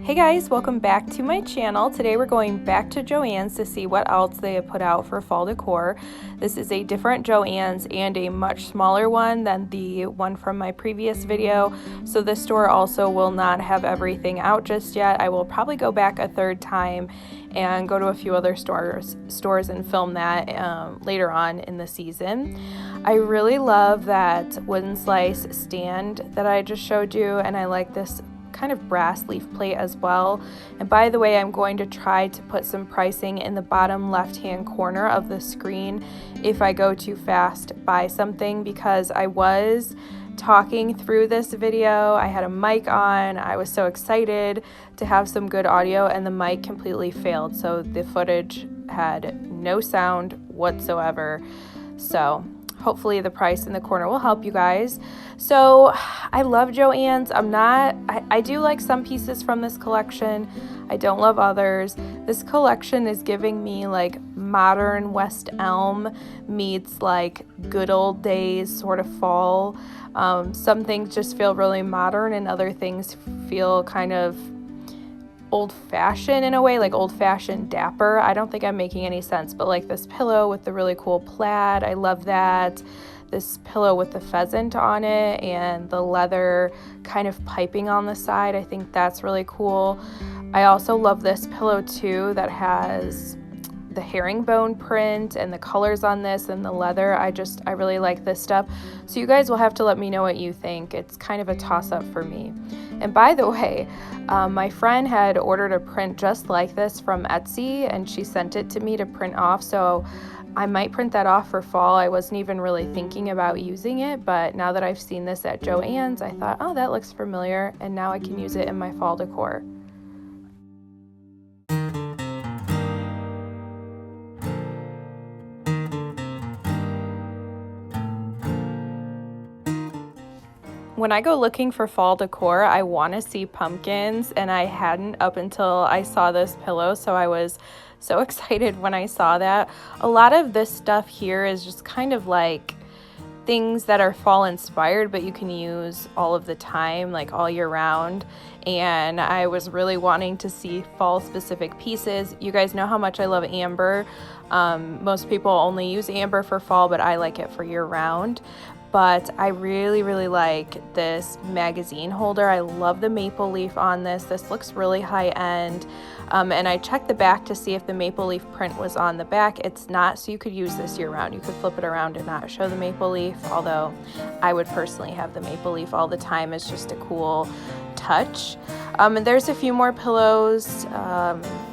Hey guys, welcome back to my channel. Today we're going back to Joann's to see what else they have put out for fall decor. This is a different Joann's and a much smaller one than the one from my previous video. So this store also will not have everything out just yet. I will probably go back a third time and go to a few other stores and film that later on in the season. I really love that wooden slice stand that I just showed you, and I like this kind of brass leaf plate as well. And by the way, I'm going to try to put some pricing in the bottom left hand corner of the screen if I go too fast by something, because I was talking through this video. I had a mic on. I was so excited to have some good audio, and the mic completely failed, so the footage had no sound whatsoever. So hopefully the price in the corner will help you guys. So I love Joann's. I do like some pieces from this collection. I don't love others. This collection is giving me like modern West Elm meets like good old days sort of fall. Some things just feel really modern and other things feel kind of old-fashioned in a way, like old-fashioned dapper. I don't think I'm making any sense, but like this pillow with the really cool plaid, I love that. This pillow with the pheasant on it and the leather kind of piping on the side, I think that's really cool. I also love this pillow too that has the herringbone print and the colors on this and the leather. I really like this stuff. So you guys will have to let me know what you think. It's kind of a toss-up for me. And by the way, my friend had ordered a print just like this from Etsy, and she sent it to me to print off. So I might print that off for fall. I wasn't even really thinking about using it, but now that I've seen this at Joann's, I thought, oh, that looks familiar, and now I can use it in my fall decor. When I go looking for fall decor, I want to see pumpkins, and I hadn't up until I saw this pillow, so I was so excited when I saw that. A lot of this stuff here is just kind of like things that are fall inspired, but you can use all of the time, like all year round. And I was really wanting to see fall specific pieces. You guys know how much I love amber. Most people only use amber for fall, but I like it for year round. But I really, really like this magazine holder. I love the maple leaf on this. This looks really high end. And I checked the back to see if the maple leaf print was on the back. It's not, so you could use this year round. You could flip it around and not show the maple leaf, although I would personally have the maple leaf all the time. It's just a cool touch. And there's a few more pillows.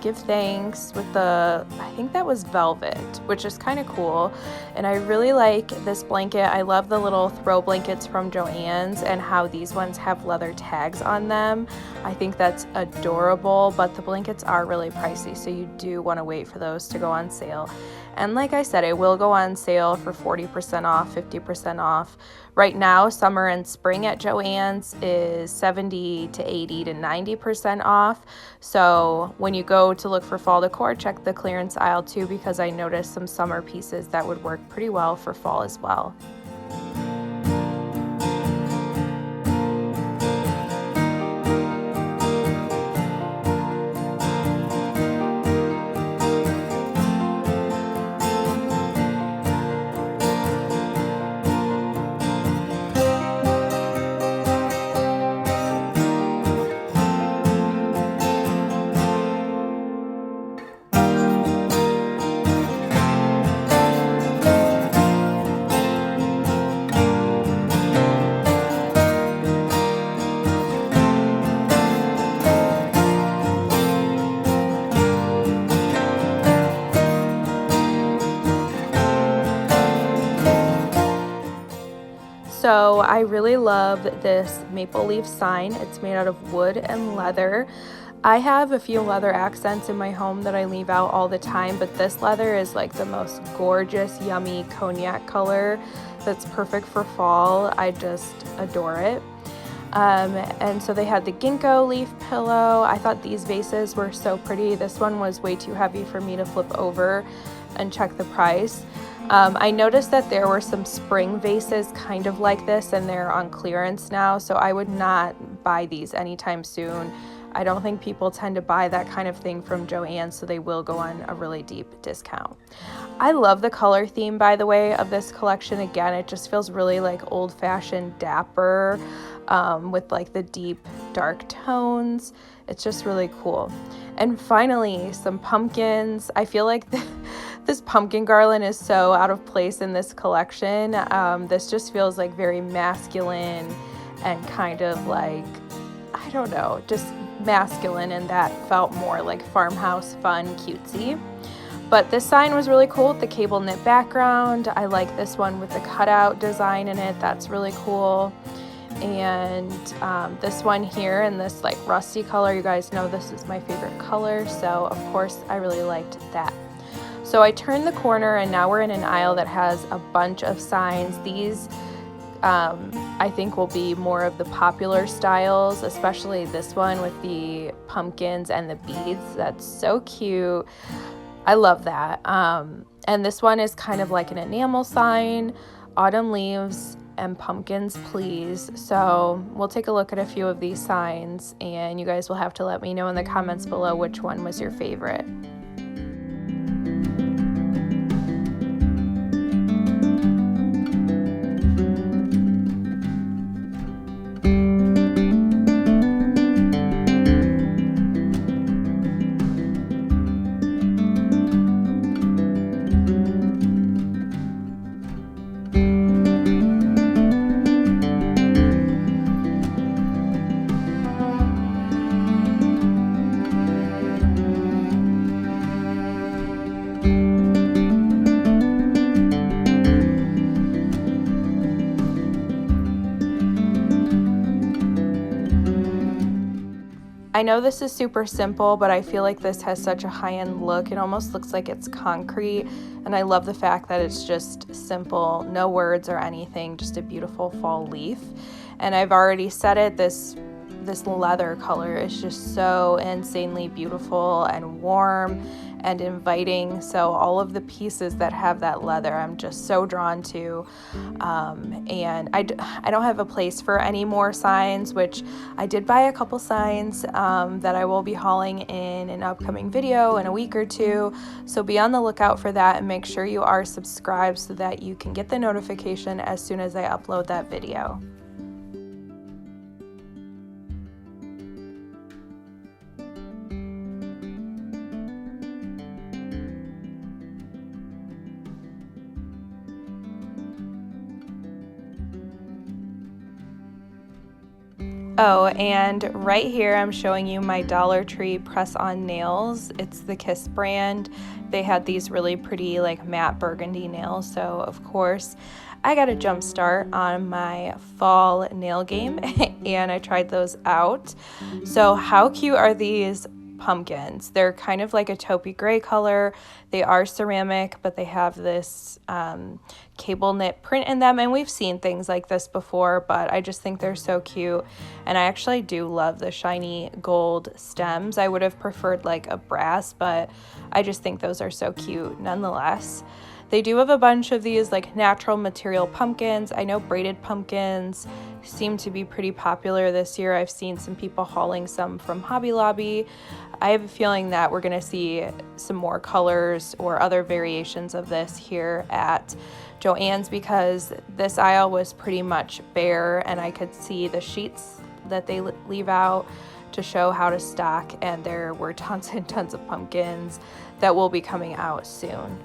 Give thanks with the, I think that was velvet, which is kind of cool. And I really like this blanket. I love the little throw blankets from Joann's and how these ones have leather tags on them. I think that's adorable, but the blankets are really pricey, so you do want to wait for those to go on sale. And like I said, it will go on sale for 40% off, 50% off. Right now, summer and spring at Joann's is 70 to 80 to 90% off. So when you go to look for fall decor, check the clearance aisle too, because I noticed some summer pieces that would work pretty well for fall as well. So I really love this maple leaf sign. It's made out of wood and leather. I have a few leather accents in my home that I leave out all the time, but this leather is like the most gorgeous, yummy cognac color that's perfect for fall. I just adore it. And so they had the Ginkgo leaf pillow. I thought these vases were so pretty. This one was way too heavy for me to flip over and check the price. I noticed that there were some spring vases kind of like this, and they're on clearance now, so I would not buy these anytime soon. I don't think people tend to buy that kind of thing from Joann, so they will go on a really deep discount. I love the color theme, by the way, of this collection. Again, it just feels really like old-fashioned dapper with like the deep dark tones. It's just really cool. And finally, some pumpkins. I feel like this pumpkin garland is so out of place in this collection. This just feels like very masculine and kind of like, I don't know, just masculine, and that felt more like farmhouse fun, cutesy. But this sign was really cool with the cable knit background. I like this one with the cutout design in it. That's really cool. And this one here in this like rusty color, you guys know this is my favorite color, so of course I really liked that. So I turned the corner and now we're in an aisle that has a bunch of signs. These I think will be more of the popular styles, especially this one with the pumpkins and the beads. That's so cute. I love that. And this one is kind of like an enamel sign, autumn leaves and pumpkins please. So we'll take a look at a few of these signs, and you guys will have to let me know in the comments below which one was your favorite. I know this is super simple, but I feel like this has such a high-end look. It almost looks like it's concrete, and I love the fact that it's just simple, no words or anything, just a beautiful fall leaf. And I've already said it, this leather color is just so insanely beautiful and warm and inviting. So all of the pieces that have that leather, I'm just so drawn to. And I don't have a place for any more signs, which I did buy a couple signs that I will be hauling in an upcoming video in a week or two. So be on the lookout for that, and make sure you are subscribed so that you can get the notification as soon as I upload that video. Oh, and right here I'm showing you my Dollar Tree press-on nails. It's the Kiss brand. They had these really pretty like matte burgundy nails, so of course I got a jump start on my fall nail game and I tried those out. So how cute are these pumpkins? They're kind of like a taupey gray color. They are ceramic, but they have this cable knit print in them, and we've seen things like this before, but I just think they're so cute. And I actually do love the shiny gold stems. I would have preferred like a brass, but I just think those are so cute nonetheless. They do have a bunch of these like natural material pumpkins. I know braided pumpkins seem to be pretty popular this year. I've seen some people hauling some from Hobby Lobby. I have a feeling that we're gonna see some more colors or other variations of this here at Joann's, because this aisle was pretty much bare and I could see the sheets that they leave out to show how to stock, and there were tons and tons of pumpkins that will be coming out soon.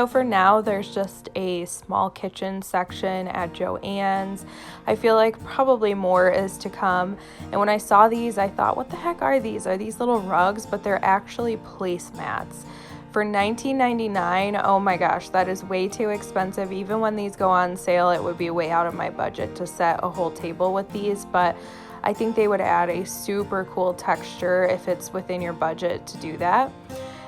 So for now, there's just a small kitchen section at Joann's. I feel like probably more is to come. And when I saw these, I thought, what the heck are these? Are these little rugs? But they're actually placemats. For $19.99, oh my gosh, that is way too expensive. Even when these go on sale, it would be way out of my budget to set a whole table with these, but I think they would add a super cool texture if it's within your budget to do that.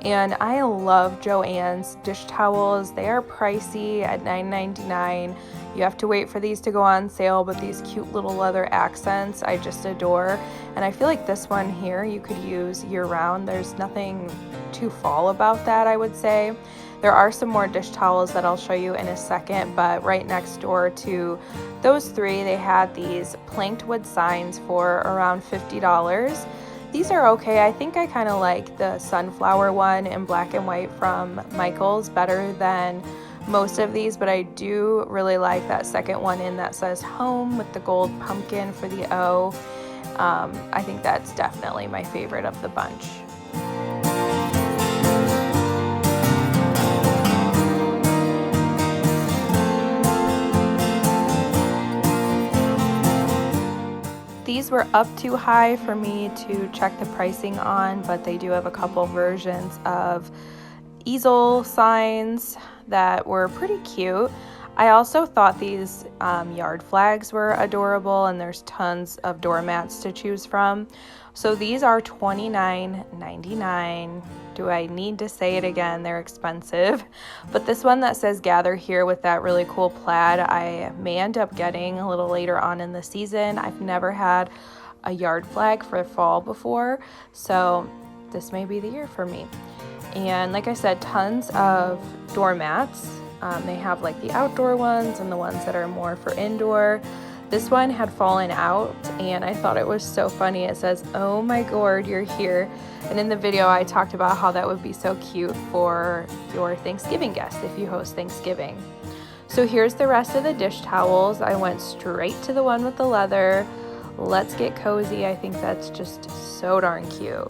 And I love Joann's dish towels. They are pricey at $9.99. You have to wait for these to go on sale, but these cute little leather accents I just adore. And I feel like this one here you could use year-round. There's nothing too fall about that, I would say. There are some more dish towels that I'll show you in a second, but right next door to those three, they had these planked wood signs for around $50. These are okay. I think I kind of like the sunflower one in black and white from Michael's better than most of these, but I do really like that second one in that says home with the gold pumpkin for the O. I think that's definitely my favorite of the bunch. These were up too high for me to check the pricing on, but they do have a couple versions of easel signs that were pretty cute. I also thought these yard flags were adorable, and there's tons of doormats to choose from. So these are $29.99. Do I need to say it again? They're expensive. But this one that says gather here with that really cool plaid, I may end up getting a little later on in the season. I've never had a yard flag for fall before, so this may be the year for me. And like I said, tons of doormats. They have like the outdoor ones and the ones that are more for indoor. This one had fallen out, and I thought it was so funny. It says, "Oh my gourd, you're here." And in the video, I talked about how that would be so cute for your Thanksgiving guests if you host Thanksgiving. So here's the rest of the dish towels. I went straight to the one with the leather. Let's get cozy. I think that's just so darn cute.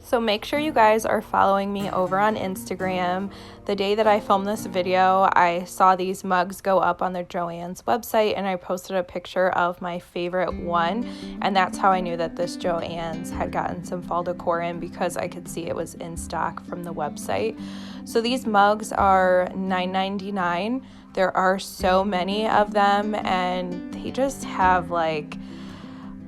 So make sure you guys are following me over on Instagram. The day that I filmed this video, I saw these mugs go up on the Joann's website, and I posted a picture of my favorite one, and that's how I knew that this Joann's had gotten some fall decor in, because I could see it was in stock from the website. So these mugs are $9.99. There are so many of them, and they just have like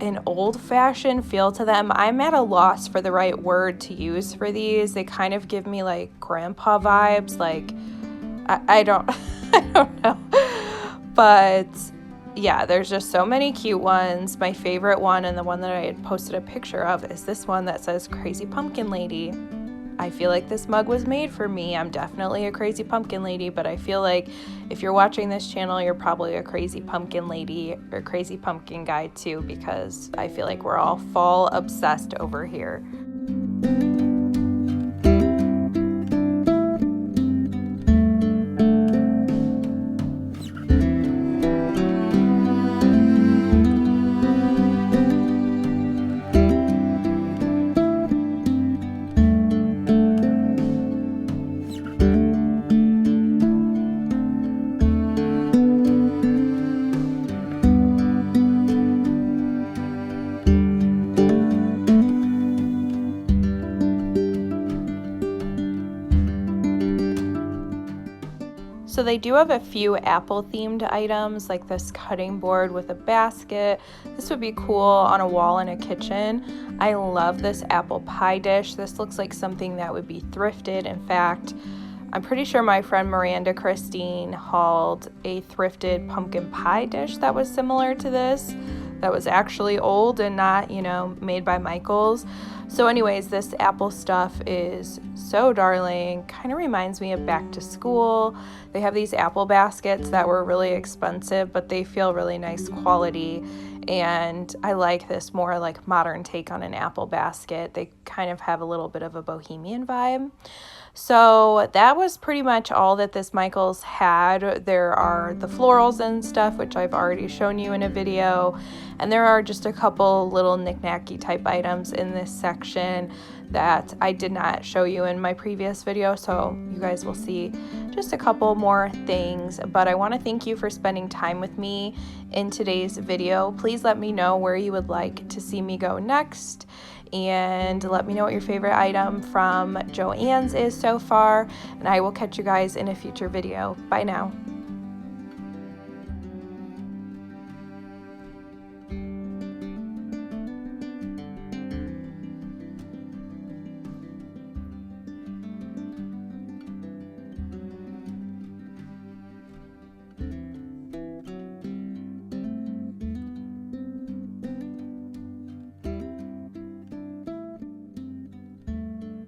an old-fashioned feel to them. I'm at a loss for the right word to use for these. They kind of give me like grandpa vibes, like I don't I don't know. But yeah, there's just so many cute ones. My favorite one, and the one that I had posted a picture of, is this one that says Crazy Pumpkin Lady. I feel like this mug was made for me. I'm definitely a crazy pumpkin lady, but I feel like if you're watching this channel, you're probably a crazy pumpkin lady or crazy pumpkin guy too, because I feel like we're all fall obsessed over here. So they do have a few apple themed items, like this cutting board with a basket. This would be cool on a wall in a kitchen. I love this apple pie dish. This looks like something that would be thrifted. In fact, I'm pretty sure my friend Miranda Christine hauled a thrifted pumpkin pie dish that was similar to this, that was actually old and not, made by Michael's. So anyways, this apple stuff is so darling. Kind of reminds me of back to school. They have these apple baskets that were really expensive, but they feel really nice quality. and I like this more like modern take on an apple basket. They kind of have a little bit of a bohemian vibe. So that was pretty much all that this Michaels had. There are the florals and stuff, which I've already shown you in a video. And there are just a couple little knick-knacky type items in this section that I did not show you in my previous video. So you guys will see just a couple more things. But I want to thank you for spending time with me in today's video. Please let me know where you would like to see me go next. And let me know what your favorite item from Joann's is so far, and I will catch you guys in a future video. Bye now.